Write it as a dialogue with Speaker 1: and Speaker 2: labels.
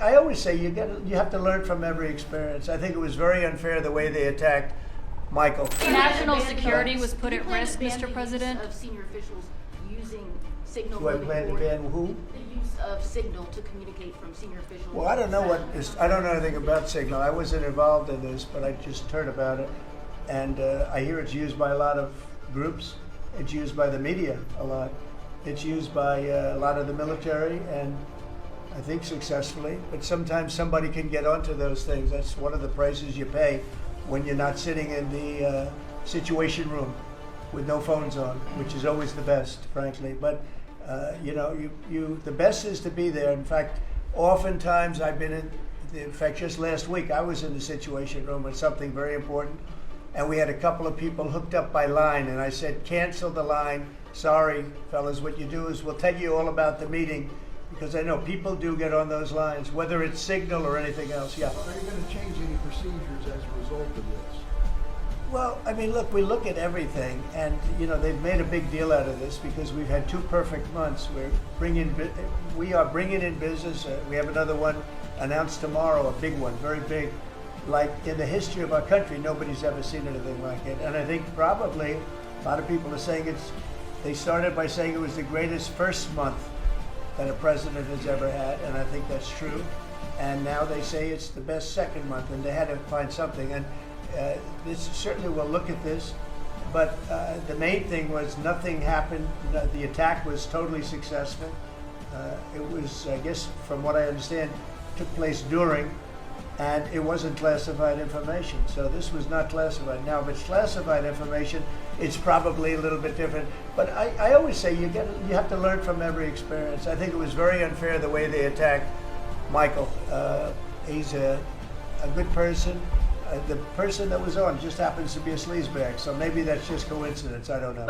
Speaker 1: I always say you have to learn from every experience. I think it was very unfair the way they attacked Michael.
Speaker 2: National security was put at risk,
Speaker 3: Mr.
Speaker 2: Mr. President.
Speaker 3: Of senior officials using Signal.
Speaker 1: Do I plan to ban who?
Speaker 3: The use of Signal to communicate from senior officials.
Speaker 1: Well, I don't know I don't know anything about Signal. I wasn't involved in this, but I just heard about it. And I hear it's used by a lot of groups. It's used by the media a lot. It's used by a lot of the military, and I think successfully. But sometimes somebody can get onto those things. That's one of the prices you pay when you're not sitting in the situation room with no phones on, which is always the best, frankly. But the best is to be there. In fact, oftentimes I've been in fact, just last week I was in the situation room with something very important, and we had a couple of people hooked up by line, and I said, cancel the line. Sorry, fellas, what you do is we'll tell you all about the meeting, because I know people do get on those lines, whether it's Signal or anything else. Yeah.
Speaker 4: Are you going to change any procedures as a result of this?
Speaker 1: Well, I mean, look, we look at everything, and they've made a big deal out of this because we've had 2 perfect months. We are bringing in business. We have another one announced tomorrow, a big one, very big. Like in the history of our country, nobody's ever seen anything like it. And I think probably a lot of people are saying they started by saying it was the greatest first month that a president has ever had, and I think that's true. And now they say it's the best second month, and they had to find something. And this certainly will look at this, but the main thing was nothing happened. The attack was totally successful. It was, I guess, from what I understand, took place during, and it wasn't classified information. So this was not classified. Now, if it's classified information, it's probably a little bit different. But I always say you have to learn from every experience. I think it was very unfair the way they attacked Michael. He's a good person. The person that was on just happens to be a sleazebag, so maybe that's just coincidence. I don't know.